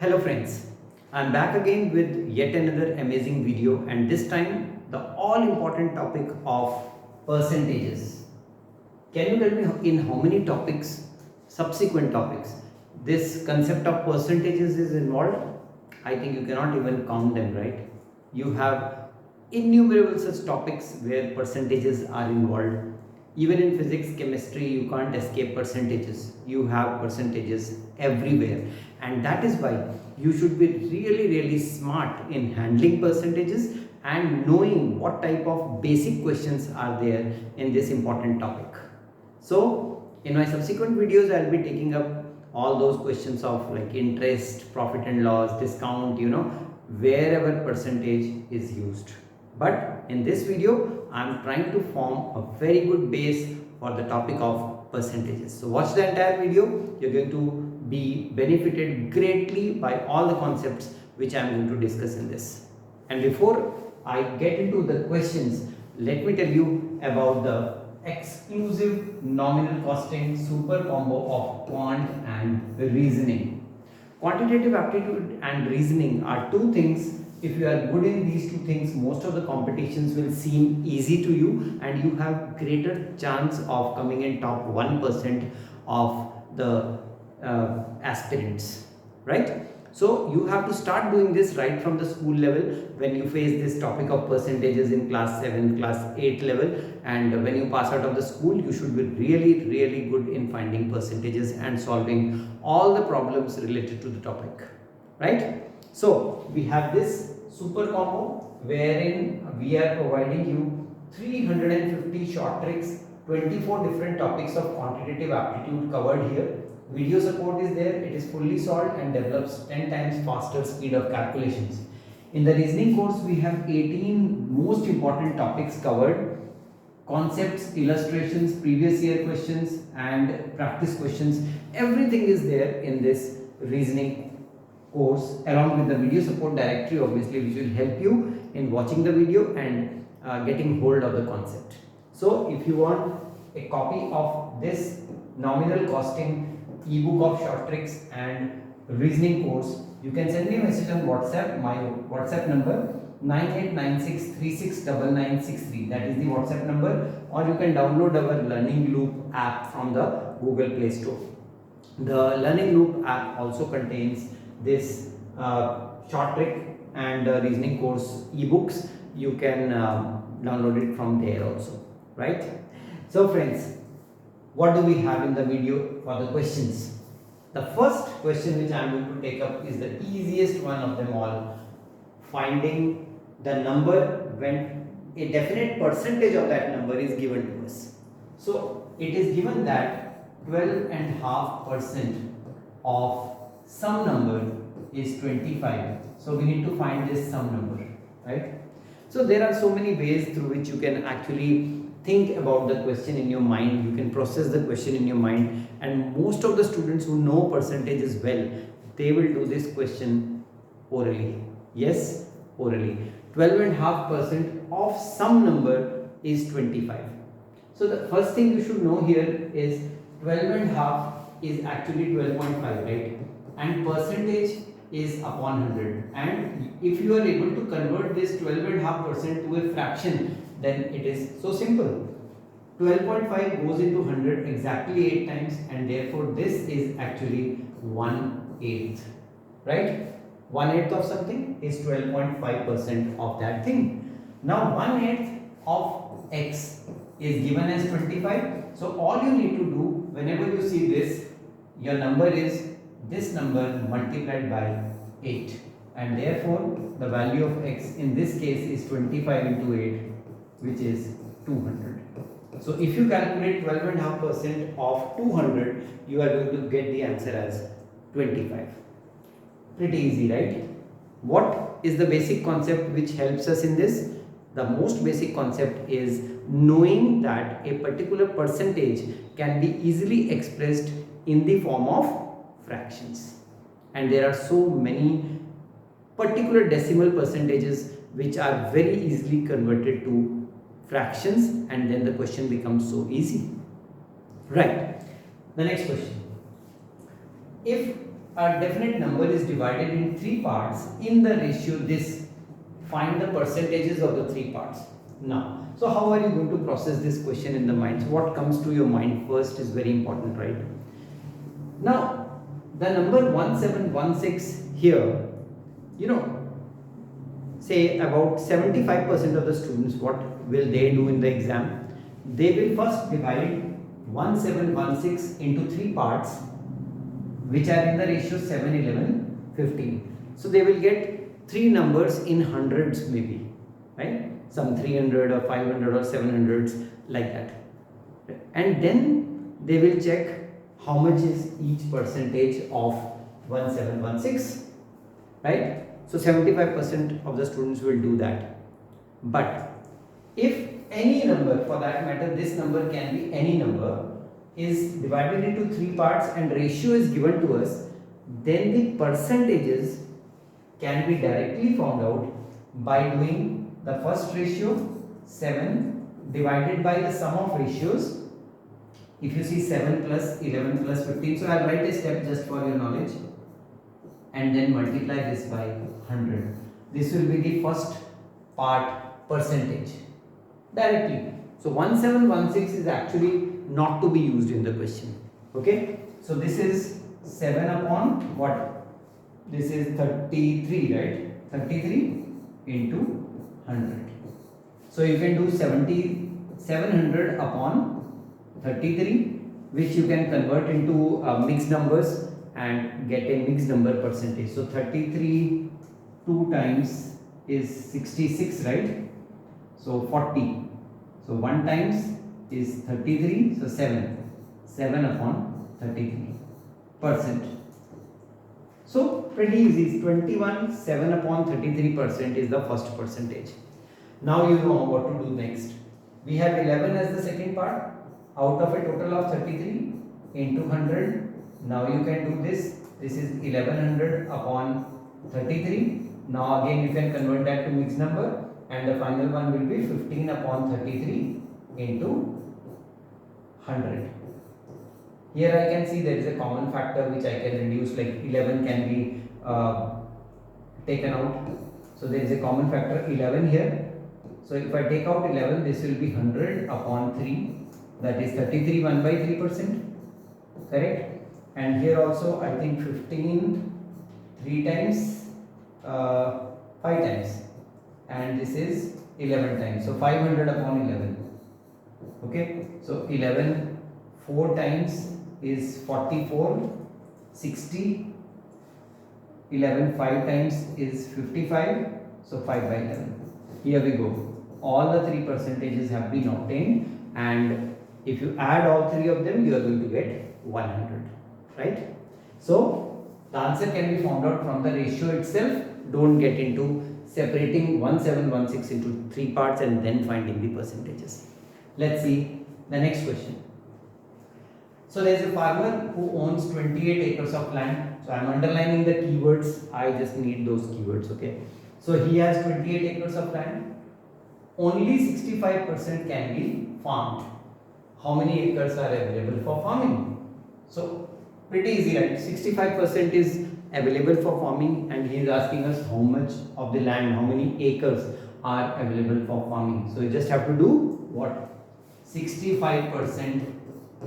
Hello friends, I'm back again with yet another amazing video, and this time the all important topic of percentages. Can you tell me in how many topics, subsequent topics, this concept of percentages is involved? I think you cannot even count them, right? You have innumerable such topics where percentages are involved. Even in physics, chemistry, you can't escape percentages. You have percentages everywhere, and that is why you should be really smart in handling percentages and knowing what type of basic questions are there in this important topic. So in my subsequent videos I'll be taking up all those questions of like interest, profit and loss, discount, wherever percentage is used. But in this video I'm trying to form a very good base for the topic of percentages. So watch the entire video. You're going to be benefited greatly by all the concepts which I'm going to discuss in this. And before I get into the questions, let me tell you about the exclusive nominal costing super combo of quant and reasoning. Quantitative aptitude and reasoning are two things. If you are good in these two things, most of the competitions will seem easy to you and you have greater chance of coming in top 1% of the aspirants, right? So you have to start doing this right from the school level when you face this topic of percentages in class 7, class 8 level, and when you pass out of the school you should be really good in finding percentages and solving all the problems related to the topic, right? So we have this super combo wherein we are providing you 350 short tricks, 24 different topics of quantitative aptitude covered here. Video support is there, it is fully solved and develops 10 times faster speed of calculations. In the reasoning course, we have 18 most important topics covered: concepts, illustrations, previous year questions and practice questions. Everything is there in this reasoning course along with the video support directory, obviously, which will help you in watching the video and getting hold of the concept. So if you want a copy of this nominal costing ebook of short tricks and reasoning course, you can send me a message on WhatsApp. My WhatsApp number 9896369963, that is the WhatsApp number, or you can download our Learning Loop app from the Google Play Store. The Learning Loop app also contains this short trick and reasoning course ebooks. You can download it from there also, right? So friends, what do we have in the video for the questions? The first question which I am going to take up is the easiest one of them all: finding the number when a definite percentage of that number is given to us. So it is given that 12.5% of some number is 25. So we need to find this sum number, right? So there are so many ways through which you can actually think about the question in your mind. You can process the question in your mind, and most of the students who know percentages well, they will do this question orally. Yes, orally. 12.5% of some number is 25. So the first thing you should know here is 12.5 is actually 12.5, right? And percentage is upon 100. And if you are able to convert this 12.5% to a fraction, then it is so simple. 12.5 goes into 100 exactly 8 times, and therefore this is actually 1/8, right? 1/8 of something is 12.5% of that thing. Now 1/8 of x is given as 25. So all you need to do whenever you see this, your number is this number multiplied by 8, and therefore the value of x in this case is 25 into 8, which is 200. So if you calculate 12.5% of 200, you are going to get the answer as 25. Pretty easy, right? What is the basic concept which helps us in this? The most basic concept is knowing that a particular percentage can be easily expressed in the form of fractions. And there are so many particular decimal percentages which are very easily converted to fractions, and then the question becomes so easy, right? The next question: if a definite number is divided in three parts in the ratio this, find the percentages of the three parts. Now, so how are you going to process this question in the mind? So what comes to your mind first is very important, right? Now, the number 1716 here, you know, say about 75% of the students, what will they do in the exam? They will first divide 1716 into three parts, which are in the ratio 7, 11, 15. So they will get three numbers in hundreds maybe, right? Some 300 or 500 or 700s, like that. And then they will check how much is each percentage of 1716, right? So 75% of the students will do that. But if any number, for that matter, this number can be any number, is divided into three parts and ratio is given to us, then the percentages can be directly found out by doing the first ratio 7 divided by the sum of ratios. If you see 7 plus 11 plus 15, so I will write a step just for your knowledge, and then multiply this by 100. This will be the first part percentage directly. So 1716 is actually not to be used in the question. Okay, so this is 7 upon what? This is 33, right? 33 into 100. So you can do 700 upon 33, which you can convert into mixed numbers and get a mixed number percentage. So 33 2 times is 66, right? So 40. So 1 times is 33, so 7 upon 33%. So pretty easy. 21, 7 upon 33% is the first percentage. Now you know what to do next. We have 11 as the second part out of a total of 33 into 100. Now you can do this. This is 1100 upon 33. Now again you can convert that to mixed number, and the final one will be 15 upon 33 into 100. Here I can see there is a common factor which I can reduce, like 11 can be taken out. So there is a common factor 11 here. So if I take out 11, this will be 100 upon 3, that is 33 1 by 3%, correct? And here also I think 15 3 times 5 times, and this is 11 times, so 500 upon 11. Okay, so 11 4 times is 44, 60, 11 5 times is 55, so 5 by 11. Here we go. All the three percentages have been obtained, and if you add all three of them, you are going to get 100, right? So the answer can be found out from the ratio itself. Don't get into separating 1716 into three parts and then finding the percentages. Let's see the next question. So there is a farmer who owns 28 acres of land. So I am underlining the keywords. I just need those keywords. Okay. So he has 28 acres of land. Only 65% can be farmed. How many acres are available for farming? So pretty easy, right? 65% is available for farming, and he is asking us how much of the land, how many acres are available for farming. So you just have to do what? 65%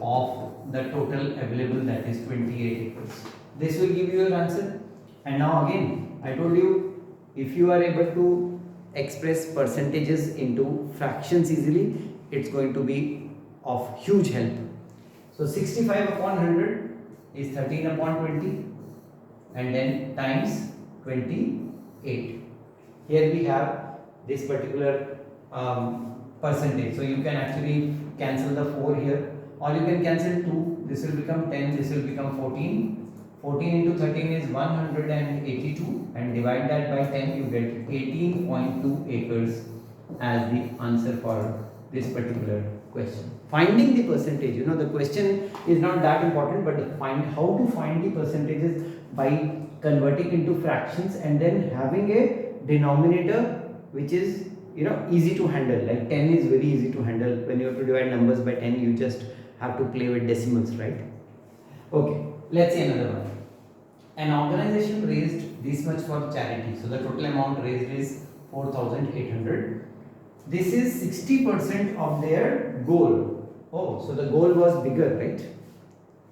of the total available, that is 28 acres. This will give you your answer. And now again, I told you, if you are able to express percentages into fractions easily, it's going to be of huge help. So 65 upon 100 is 13 upon 20, and then times 28. Here we have this particular percentage. So you can actually cancel the 4 here, or you can cancel 2. This will become 10, this will become 14. 14 into 13 is 182, and divide that by 10, you get 18.2 acres as the answer for this particular question. Finding the percentage, you know, the question is not that important, but how to find the percentages by converting into fractions and then having a denominator which is, you know, easy to handle. Like 10 is very easy to handle. When you have to divide numbers by 10, you just have to play with decimals, right? Okay, let's see another one. An organization raised this much for charity, so the total amount raised is 4,800. This is 60% of their goal. Oh, so the goal was bigger, right?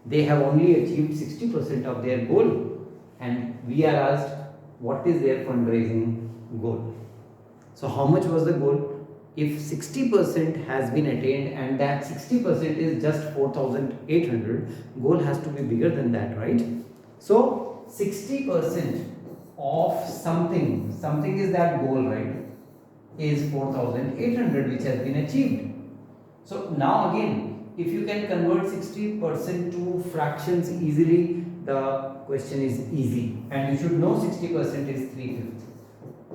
They have only achieved 60% of their goal, and we are asked what is their fundraising goal. So how much was the goal? If 60% has been attained and that 60% is just 4,800, goal has to be bigger than that, right? So 60% of something is that goal, right, is 4,800, which has been achieved. So now again, if you can convert 60% to fractions easily, the question is easy, and you should know 60% is 3/5.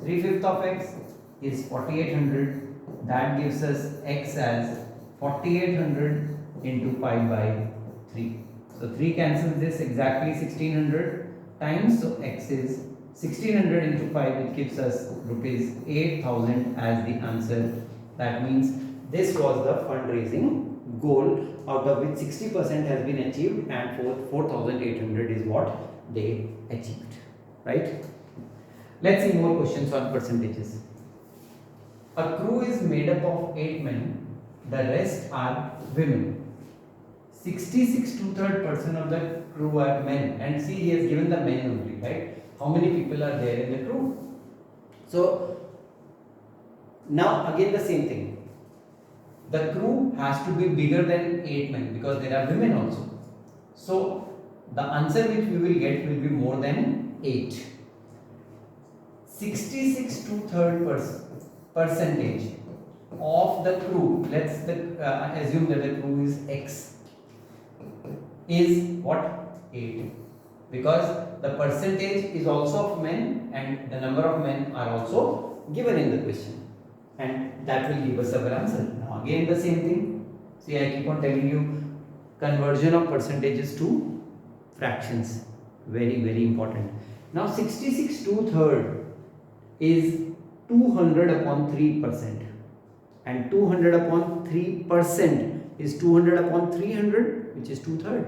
3/5 of x is 4,800. That gives us x as 4,800 into pi by 3. So 3 cancels this, exactly 1600 times, so x is 1600 into 5, which gives us rupees 8,000 as the answer. That means this was the fundraising goal, out of which 60% has been achieved and 4,800 is what they achieved, right? Let's see more questions on percentages. A crew is made up of 8 men, the rest are women. 66 2/3% of the crew are men, and see, he has given the men only, right? How many people are there in the crew? So now again the same thing. The crew has to be bigger than 8 men because there are women also. So the answer which we will get will be more than 8. 66 2/3% of the crew, let's assume that the crew is X, is what? 8, because the percentage is also of men and the number of men are also given in the question, and that will give us our answer. Now again the same thing. See, I keep on telling you, conversion of percentages to fractions, very very important. Now 66 2/3 is 200 upon 3%, and 200 upon 3% is 200 upon 300, which is 2/3.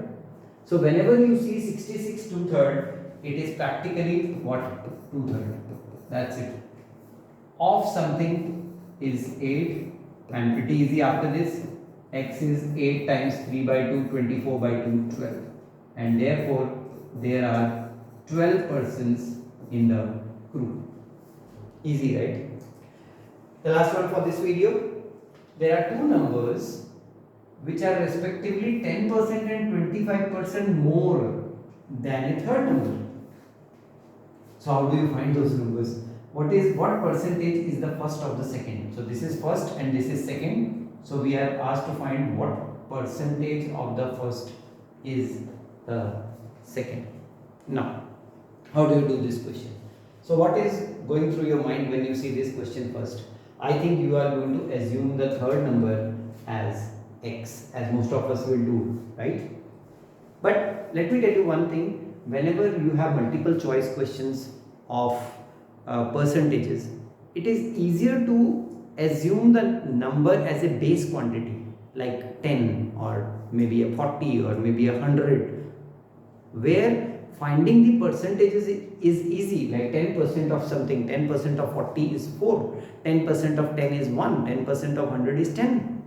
So whenever you see 66 2/3, it is practically what? 2/3. That's it. Of something is 8, and pretty easy after this. X is 8 times 3 by 2, 24 by 2, 12, and therefore there are 12 persons in the crew. Easy, right? The last one for this video. There are two numbers which are respectively 10% and 25% more than a third number. So how do you find those numbers? What percentage is the first of the second? So this is first and this is second. So we are asked to find what percentage of the first is the second. Now, how do you do this question? So what is going through your mind when you see this question first? I think you are going to assume the third number as X, as most of us will do, right? But let me tell you one thing. Whenever you have multiple choice questions of percentages, it is easier to assume the number as a base quantity, like 10 or maybe a 40 or maybe 100, where finding the percentages is easy, like 10% of something, 10% of 40 is 4, 10% of 10 is 1, 10% of 100 is 10.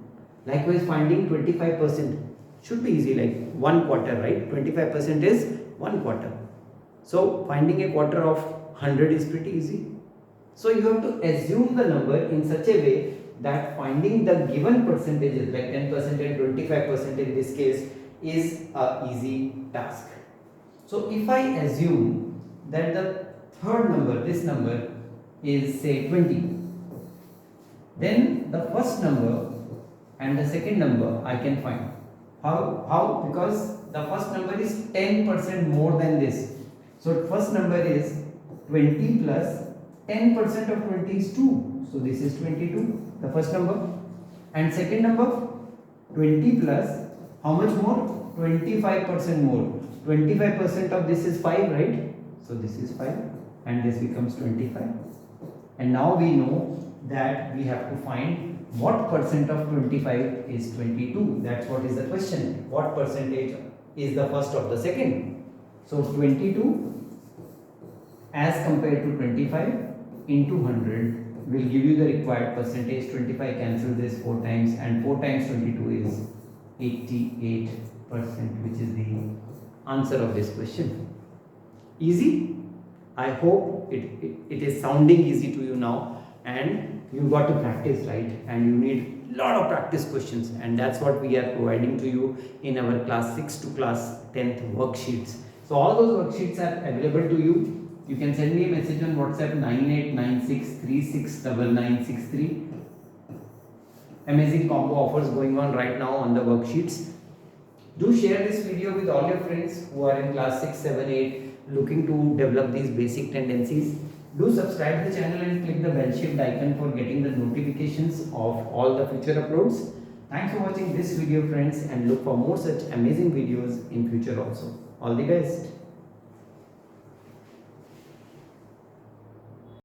Likewise, finding 25% should be easy, like 1 quarter, right? 25% is 1 quarter. So finding a quarter of 100 is pretty easy. So you have to assume the number in such a way that finding the given percentages, like 10% and 25% in this case, is a easy task. So if I assume that the third number, this number, is say 20, then the first number and the second number I can find. How? Because the first number is 10% more than this. So first number is 20 plus 10% of 20 is 2. So this is 22, the first number. And second number, 20 plus how much more? 25% more. 25% of this is 5, right? So this is 5 and this becomes 25. And now we know that we have to find what percent of 25 is 22. That's what is the question. What percentage is the first of the second? So 22 as compared to 25 into 100 will give you the required percentage. 25 cancel this 4 times, and 4 times 22 is 88%, which is the answer of this question. Easy? I hope it is sounding easy to you now, and you got to practice, right? And you need lot of practice questions, and that's what we are providing to you in our class 6 to class 10th worksheets. So all those worksheets are available to you. You can send me a message on WhatsApp 9896369963. Amazing combo offers going on right now on the worksheets. Do share this video with all your friends who are in class 6, 7, 8 looking to develop these basic tendencies. Do subscribe the channel and click the bell shaped icon for getting the notifications of all the future uploads. Thanks for watching this video, friends, and look for more such amazing videos in future also. All the best.